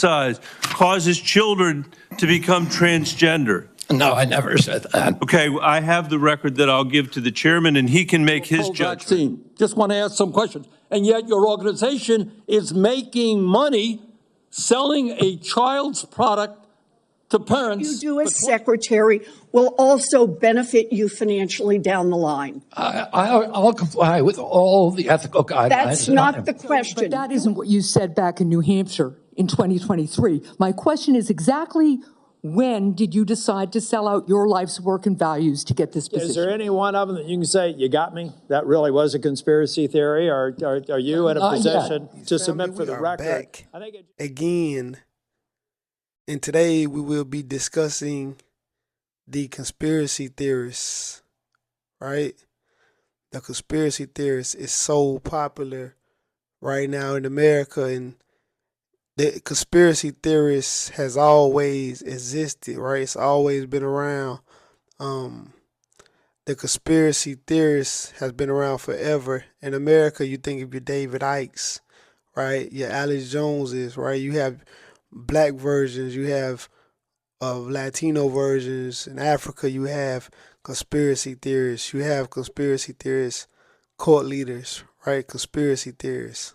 size causes children to become transgender. No, I never said that. Okay, I have the record that I'll give to the chairman, and he can make his judgment. Vaccine. Just want to ask some questions. And yet your organization is making money selling a child's product to parents. You do as secretary will also benefit you financially down the line. I'll comply with all the ethical guidelines. That's not the question. But that isn't what you said back in New Hampshire in 2023. My question is exactly when did you decide to sell out your life's work and values to get this position? Is there any one of them that you can say, you got me? That really was a conspiracy theory? Or are you in a position to submit for the record? Back again, and today we will be discussing the conspiracy theorists, right? The conspiracy theorists is so popular right now in America, and the conspiracy theorists has always existed, right? It's always been around. The conspiracy theorists has been around forever. In America, you think of your David Icke's, right? Your Alex Joneses, right? You have black versions, you have Latino versions. In Africa, you have conspiracy theorists. You have conspiracy theorists, court leaders, right? Conspiracy theorists.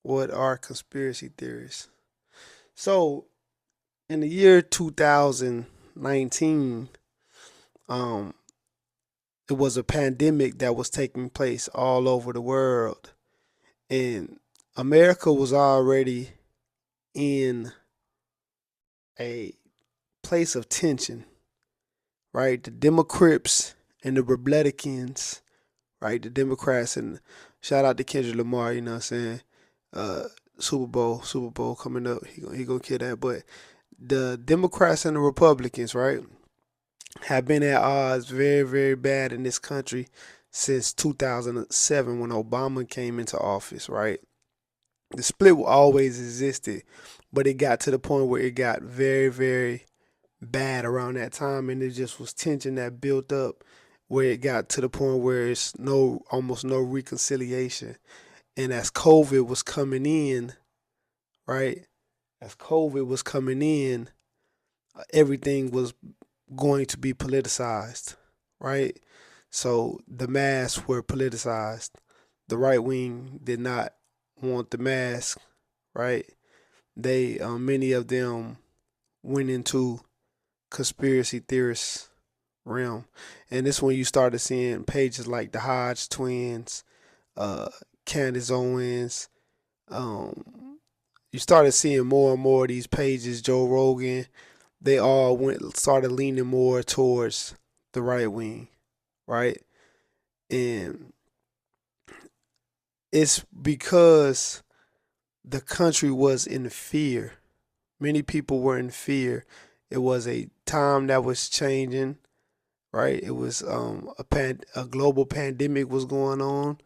What are conspiracy theories? So, in the year 2019, it was a pandemic that was taking place all over the world. And America was already in a place of tension, right? The Democrats and the Republicans, right? The Democrats, and shout out to Kendrick Lamar, you know what I'm saying? Super Bowl coming up. He gonna kill that. But the Democrats and the Republicans, right, have been at odds very, very bad in this country since 2007 when Obama came into office, right? The split always existed, but it got to the point where it got very, very bad around that time, and it just was tension that built up where it got to the point where it's almost no reconciliation. And as COVID was coming in, right? As COVID was coming in, everything was going to be politicized, right? So the masks were politicized. The right wing did not want the mask, right? They, many of them went into conspiracy theorist realm. And this when you started seeing pages like the Hodge twins, Candace Owens. You started seeing more and more of these pages, Joe Rogan. They all started leaning more towards the right wing, right? And it's because the country was in fear. Many people were in fear. It was a time that was changing, right? It was a global pandemic was going on.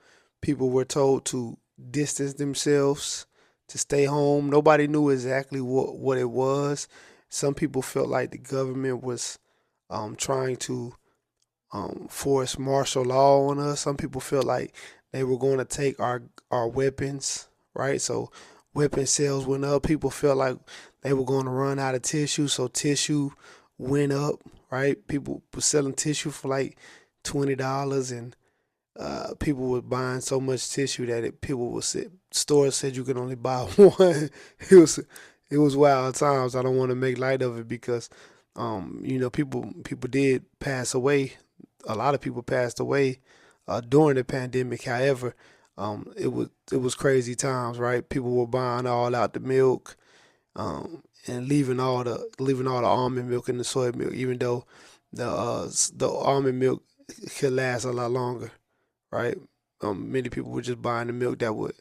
People were told to distance themselves, to stay home. Nobody knew exactly what it was. Some people felt like the government was trying to force martial law on us. Some people felt like they were going to take our weapons, right? So weapon sales went up. People felt like they were going to run out of tissue, so tissue went up, right? People were selling tissue for like $20, and people were buying so much tissue that stores said you could only buy one. It was wild times. I don't want to make light of it because, people did pass away. A lot of people passed away during the pandemic. However, it was crazy times, right? People were buying all out the milk, and leaving all the almond milk and the soy milk, even though the almond milk could last a lot longer. Right, many people were just buying the milk they would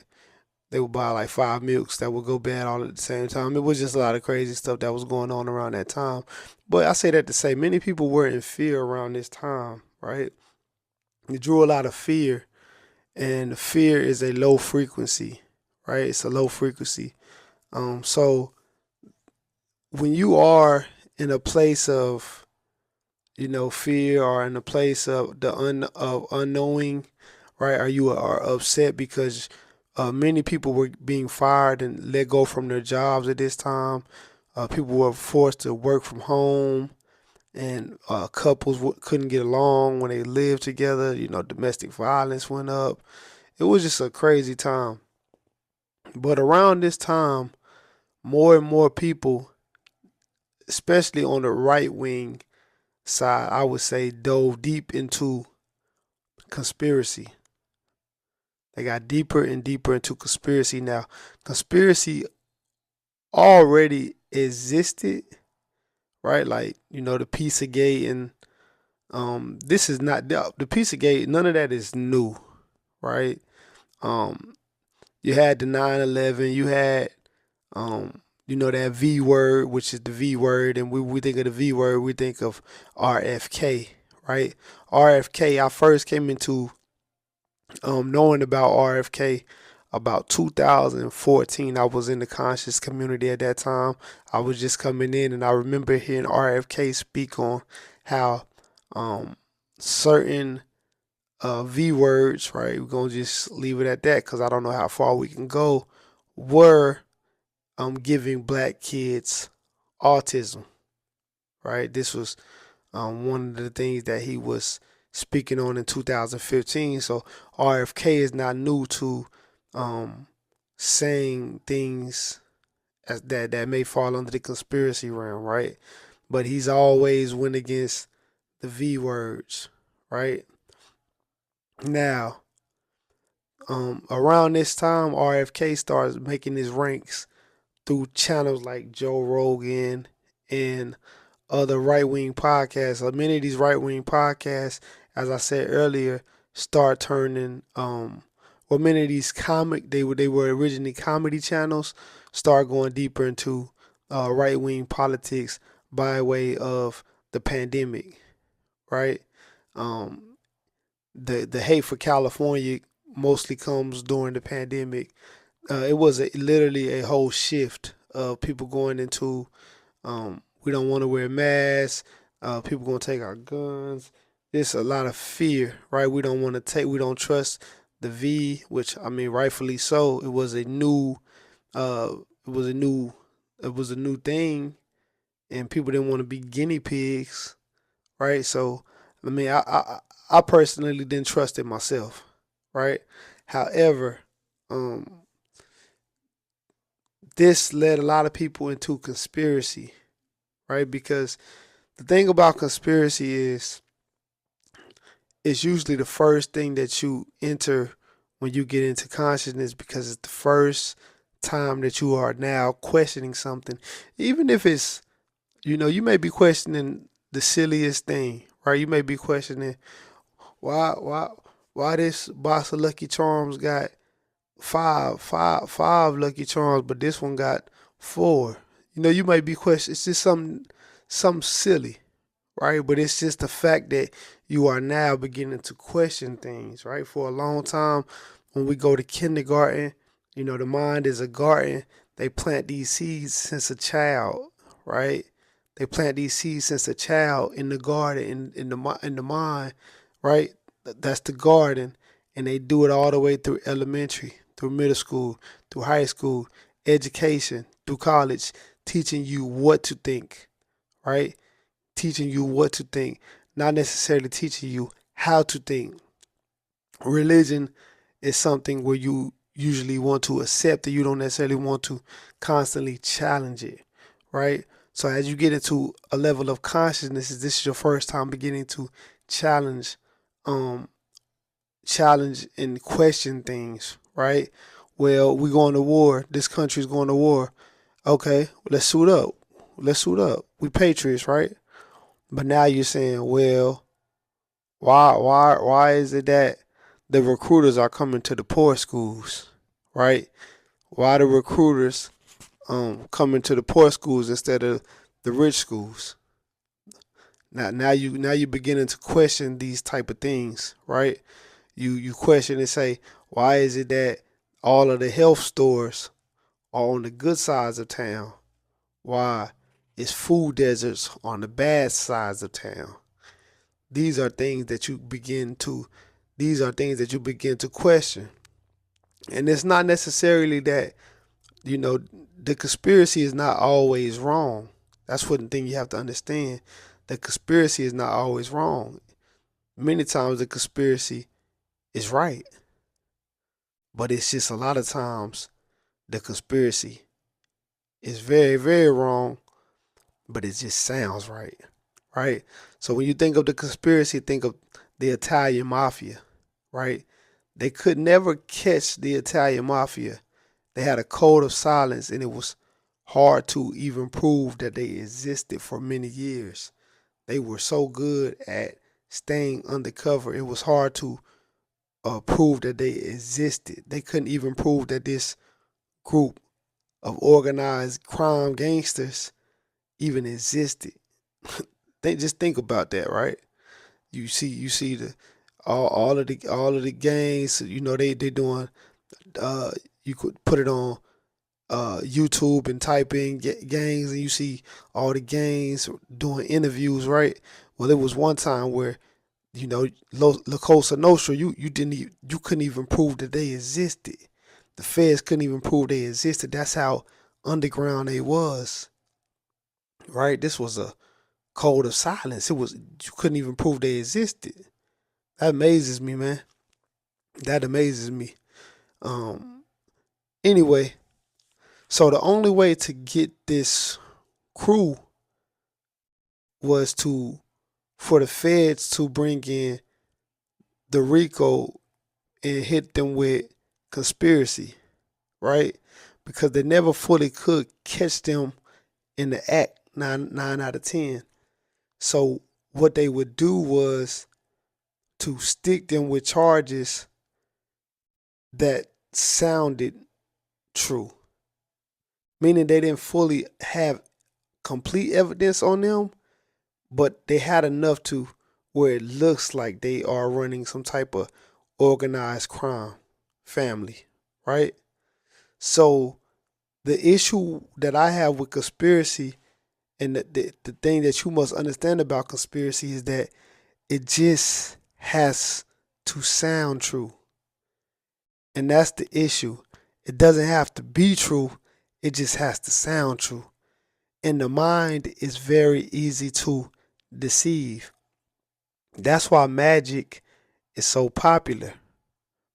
buy like 5 milks that would go bad all at the same time. It was just a lot of crazy stuff that was going on around that time. But I say that to say many people were in fear around this time, right? It drew a lot of fear, and fear is a low frequency, right? It's a low frequency. So when you are in a place of, fear, or in a place of the unknowing, right? Or you are upset because Many people were being fired and let go from their jobs at this time. People were forced to work from home, and couples couldn't get along when they lived together. You know, domestic violence went up. It was just a crazy time. But around this time, more and more people, especially on the right wing side, I would say, dove deep into conspiracy. They got deeper and deeper into conspiracy. Now, conspiracy already existed, right? Like, you know, the Pizzagate, and this is not the Pizzagate. None of that is new, right? You had the 9/11. You had you know, that V word, which is the V word, and we think of the V word, we think of RFK, right? RFK. I first came into knowing about RFK about 2014. I was in the conscious community at that time. I was just coming in, and I remember hearing RFK speak on how certain V words, right? We're gonna just leave it at that because I don't know how far we can go, were giving black kids autism, right? This was one of the things that he was speaking on in 2015. So RFK is not new to saying things that may fall under the conspiracy realm, right? But he's always went against the V words, right? Now, around this time, RFK starts making his ranks through channels like Joe Rogan and other right wing podcasts. Many of these right wing podcasts, as I said earlier, start turning. Well, many of these they were originally comedy channels, start going deeper into right wing politics by way of the pandemic, right? The hate for California mostly comes during the pandemic. It was literally a whole shift of people going into we don't want to wear masks. People gonna take our guns. There's a lot of fear, right? We don't want to take. We don't trust the V, which I mean, rightfully so. It was a new. It was a new. It was a new thing, and people didn't want to be guinea pigs, right? So, I mean, I personally didn't trust it myself, right? However, this led a lot of people into conspiracy, right? Because the thing about conspiracy is it's usually the first thing that you enter when you get into consciousness, because it's the first time that you are now questioning something. Even if it's, you know, you may be questioning the silliest thing, right? You may be questioning why this box of Lucky Charms got five Lucky Charms, but this one got 4. You know, you might be questioning. It's just something silly, right? But it's just the fact that you are now beginning to question things, right? For a long time, when we go to kindergarten, you know, the mind is a garden. They plant these seeds since a child, right? They plant these seeds since a child in the garden, in the mind, right? That's the garden, and they do it all the way through elementary, through middle school, through high school, education, through college, teaching you what to think, right? Teaching you what to think, not necessarily teaching you how to think. Religion is something where you usually want to accept it. You don't necessarily want to constantly challenge it, right? So as you get into a level of consciousness, this is your first time beginning to challenge, challenge and question things, right? Well, we going to war. This country's going to war. Okay, let's suit up. Let's suit up. We patriots, right? But now you're saying, well, why is it that the recruiters are coming to the poor schools, right? Why the recruiters coming to the poor schools instead of the rich schools? Now you beginning to question these type of things, right? You question and say, why is it that all of the health stores are on the good sides of town? Why is food deserts on the bad sides of town? These are things that you begin to question. And it's not necessarily that, you know, the conspiracy is not always wrong. That's one thing you have to understand. The conspiracy is not always wrong. Many times the conspiracy is right, but it's just a lot of times the conspiracy is very, very wrong, but it just sounds right, right? So when you think of the conspiracy, think of the Italian mafia, right? They could never catch the Italian mafia. They had a code of silence, and it was hard to even prove that they existed for many years. They were so good at staying undercover, it was hard to prove that they existed. They couldn't even prove that this group of organized crime gangsters even existed. They just think about that, right? You see the all of the gangs. You know they doing. You could put it on YouTube and type in gangs, and you see all the gangs doing interviews, right? Well, it was one time where La Cosa Nostra, you couldn't even prove that they existed. The feds couldn't even prove they existed. That's how underground they was, right? This was a code of silence. It was you couldn't even prove they existed. That amazes me, man. That amazes me. Um. Anyway, so the only way to get this crew was for the feds to bring in the RICO and hit them with conspiracy, right? Because they never fully could catch them in the act, nine out of 10. So what they would do was to stick them with charges that sounded true, meaning they didn't fully have complete evidence on them, but they had enough to where it looks like they are running some type of organized crime family, right? So the issue that I have with conspiracy, and the thing that you must understand about conspiracy, is that it just has to sound true. And that's the issue. It doesn't have to be true, it just has to sound true. And the mind is very easy to deceive. That's why magic is so popular.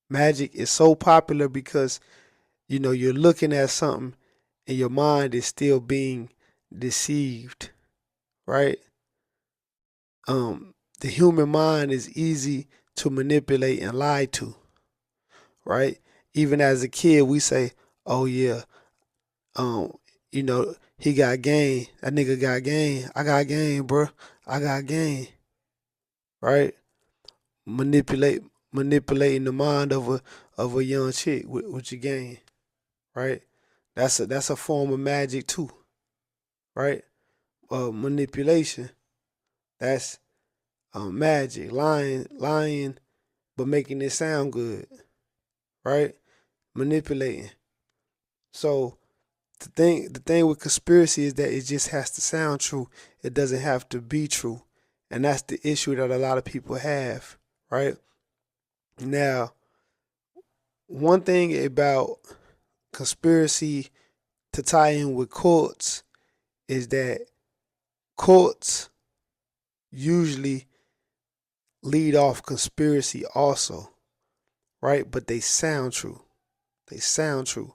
Magic is so popular because you're looking at something and your mind is still being deceived, right? The human mind is easy to manipulate and lie to, right? Even as a kid, we say, "Oh yeah, um, he got game. That nigga got game. I got game, bro. I got game." Right? Manipulate, manipulating the mind of a young chick with your game, right? That's a form of magic too, right? Manipulation. That's magic. Lying, but making it sound good, right? Manipulating. So the thing with conspiracy is that it just has to sound true. It doesn't have to be true. And that's the issue that a lot of people have, right? Now, one thing about conspiracy to tie in with courts is that courts usually lead off conspiracy also, right? But they sound true. They sound true.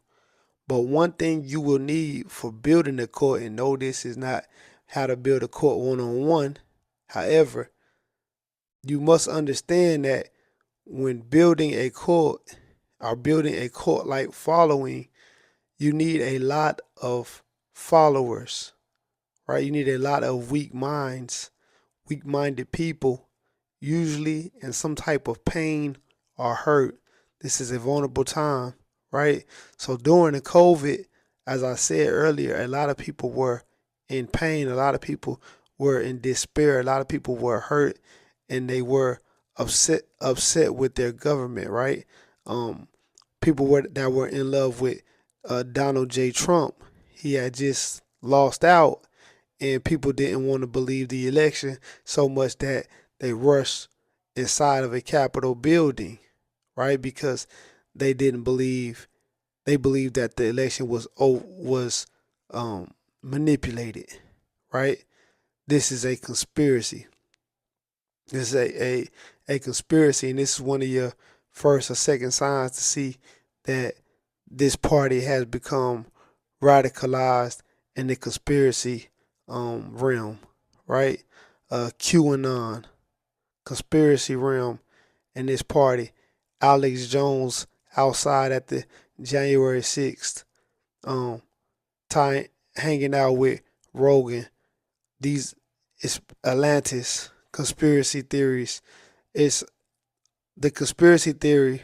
But one thing you will need for building a court, and no, this is not how to build a court one-on-one. However, you must understand that when building a court or building a court-like following, you need a lot of followers, right? You need a lot of weak minds, weak-minded people, usually in some type of pain or hurt. This is a vulnerable time, right? So during the COVID, as I said earlier, a lot of people were in pain. A lot of people were in despair. A lot of people were hurt, and they were upset with their government, right? Um, People that were in love with Donald J. Trump. He had just lost out, and people didn't want to believe the election so much that they rushed inside of a Capitol building, right? Because they didn't believe. They believed that the election was manipulated, right? This is a conspiracy. This is a conspiracy, and this is one of your first or second signs to see that this party has become radicalized in the conspiracy realm, right? QAnon, conspiracy realm in this party. Alex Jones outside at the January 6th, um, hanging out with Rogan. These is Atlantis conspiracy theories. It's the conspiracy theory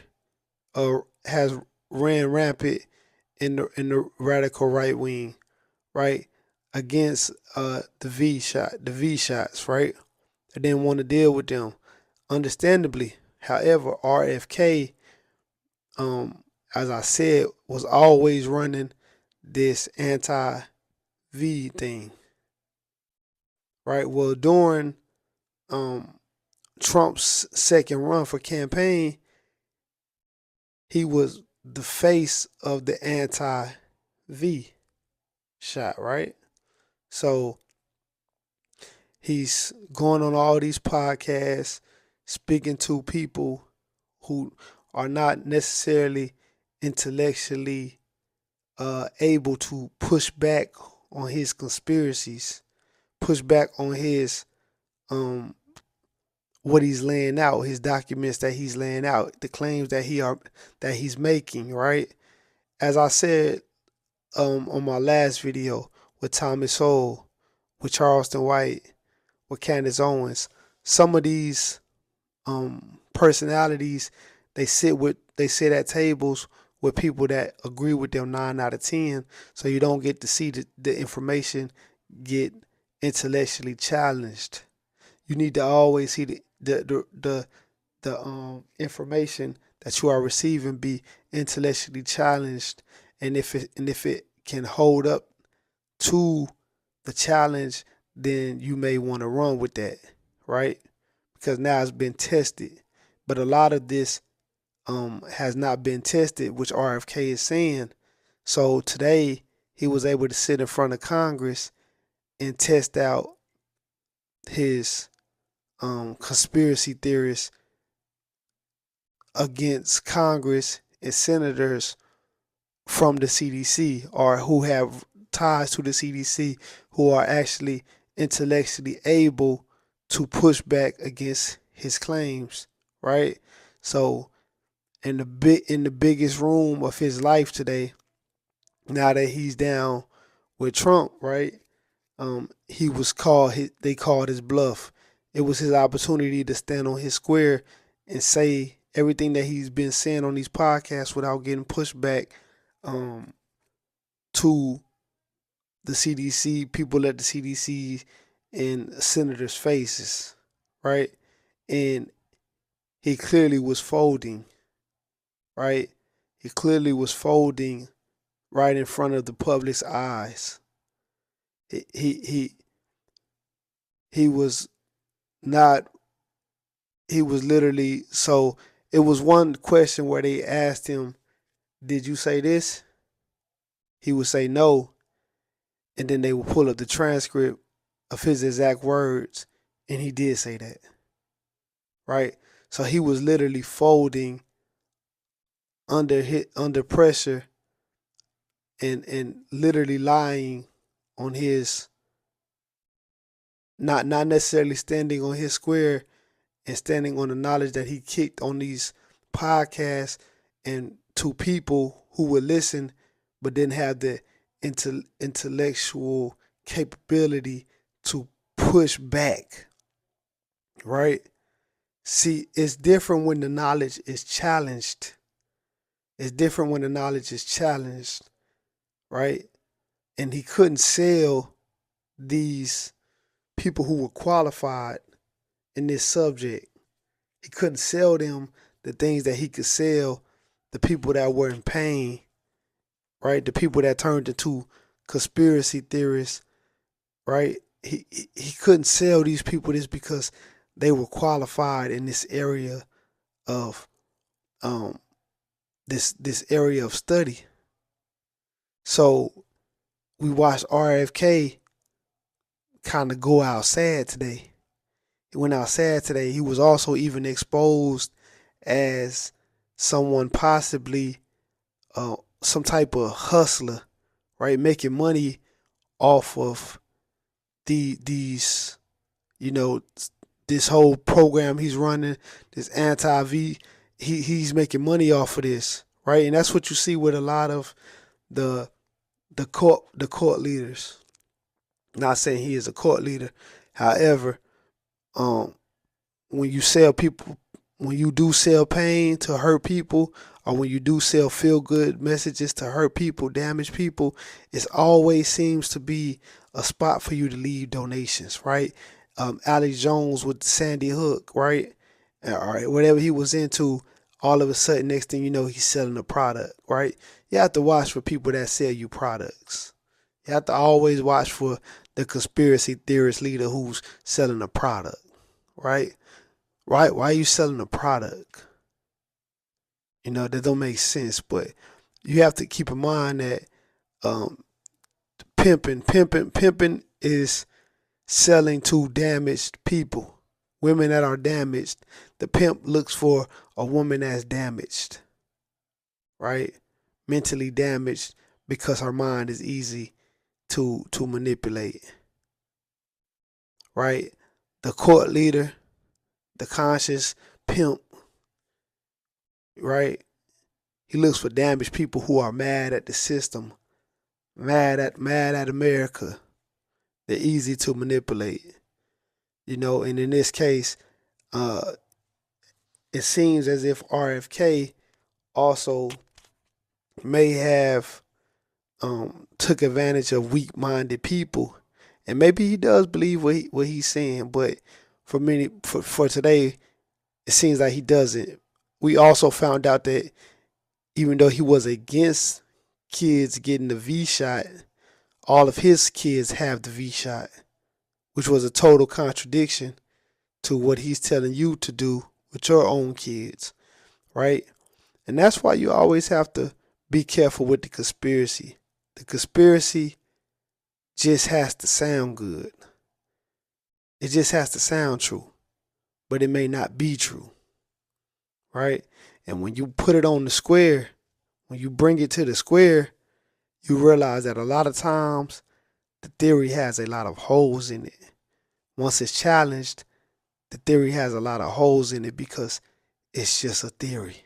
has ran rampant in the radical right wing, right? Against the V shots, right? I didn't want to deal with them, understandably. However, RFK, as I said, was always running this anti-V thing, right? Well, during Trump's second run for campaign, he was the face of the anti-V shot, right? So he's going on all these podcasts, speaking to people who are not necessarily intellectually able to push back on his conspiracies, push back on his what he's laying out, his documents that he's laying out, the claims that he's making, right? As I said on my last video with Thomas Sowell, with Charleston White, with Candace Owens, some of these personalities, they sit at tables with people that agree with them 9 out of 10, so you don't get to see the information get intellectually challenged. You need to always see the information that you are receiving be intellectually challenged, and if it can hold up to the challenge, then you may want to run with that, right? Because now it's been tested. But a lot of this has not been tested, which RFK is saying. So today he was able to sit in front of Congress and test out his conspiracy theorists against Congress and senators from the CDC, or who have ties to the CDC, who are actually intellectually able to push back against his claims, right? So in the biggest room of his life today, now that he's down with Trump, right? They called his bluff. It was his opportunity to stand on his square and say everything that he's been saying on these podcasts without getting pushed back to the CDC, people at the CDC, and senators' faces, right? And he clearly was folding, right? He clearly was folding right in front of the public's eyes. He was not. He was literally. So it was one question where they asked him, "Did you say this?" He would say no, and then they would pull up the transcript of his exact words, and he did say that, right? So he was literally folding under pressure, and literally lying on his, not necessarily standing on his square, and standing on the knowledge that he kicked on these podcasts and to people who would listen but didn't have the intellectual capability to push back, right? See, it's different when the knowledge is challenged. It's different when the knowledge is challenged, right? And he couldn't sell these people who were qualified in this subject. He couldn't sell them the things that he could sell the people that were in pain, right? The people that turned into conspiracy theorists, right? He couldn't sell these people this because they were qualified in this area of this area of study. So we watched RFK kind of go out sad today. He went out sad today. He was also even exposed as someone possibly some type of hustler, right? Making money off of these, this whole program he's running, this anti-V. He's making money off of this, right? And that's what you see with a lot of the court leaders. Not saying he is a court leader, however, when you do sell pain to hurt people, or when you do sell feel good messages to hurt people, damage people, it always seems to be a spot for you to leave donations, right? Alex Jones with Sandy Hook, right? All right, whatever he was into, all of a sudden, next thing you know, he's selling a product, right? You have to watch for people that sell you products. You have to always watch for the conspiracy theorist leader who's selling a product, right? Right? Why are you selling a product? That don't make sense. But you have to keep in mind that pimping is selling to damaged people, women that are damaged. The pimp looks for a woman that's damaged, right? Mentally damaged, because her mind is easy to manipulate, right? The court leader, the conscious pimp, right? He looks for damaged people who are mad at the system, mad at America. They're easy to manipulate, and in this case, it seems as if RFK also may have took advantage of weak-minded people, and maybe he does believe what he's saying, but for today, it seems like he doesn't. We also found out that even though he was against kids getting the V shot, all of his kids have the V shot, which was a total contradiction to what he's telling you to do with your own kids, right? And that's why you always have to be careful with the conspiracy. The conspiracy just has to sound good. It just has to sound true, but it may not be true, right? And when you put it on the square, when you bring it to the square, you realize that a lot of times the theory has a lot of holes in it. Once it's challenged, the theory has a lot of holes in it because it's just a theory.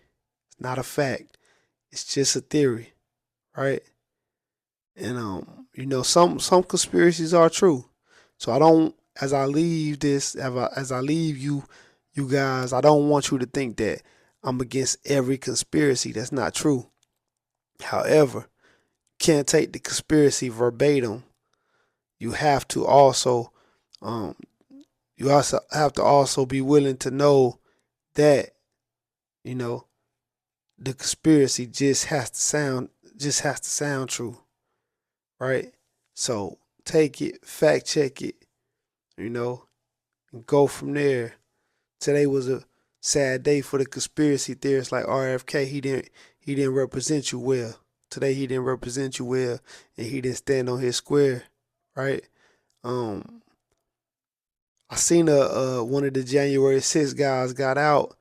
It's not a fact. It's just a theory, right? And some conspiracies are true. So I don't, as I leave this, as I leave you guys, I don't want you to think that I'm against every conspiracy. That's not true. However, you can't take the conspiracy verbatim. You have to also be willing to know that, the conspiracy just has to sound true, right? So take it, fact check it, and go from there. Today was a sad day for the conspiracy theorists like RFK. He didn't represent you well. Today he didn't represent you well, and he didn't stand on his square, right? I seen one of the January 6th guys got out.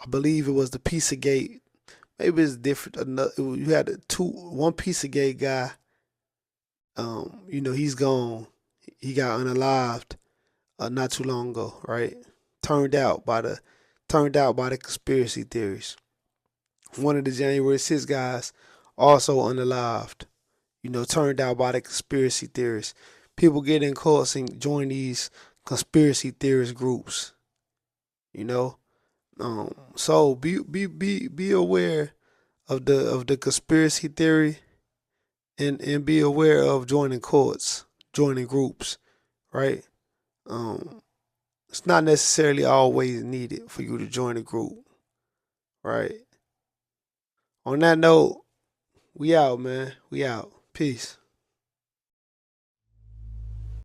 I believe it was the Pizzagate. Maybe it's different. You had one Pizzagate guy. He's gone. He got unalived not too long ago, right? Turned out by the conspiracy theories. One of the January 6th guys also unalived. Turned out by the conspiracy theorists. People get in cults and join these conspiracy theorist groups. So be aware of the conspiracy theory, and be aware of joining cults, joining groups, right? It's not necessarily always needed for you to join a group, right? On that note, we out, man. We out. Peace.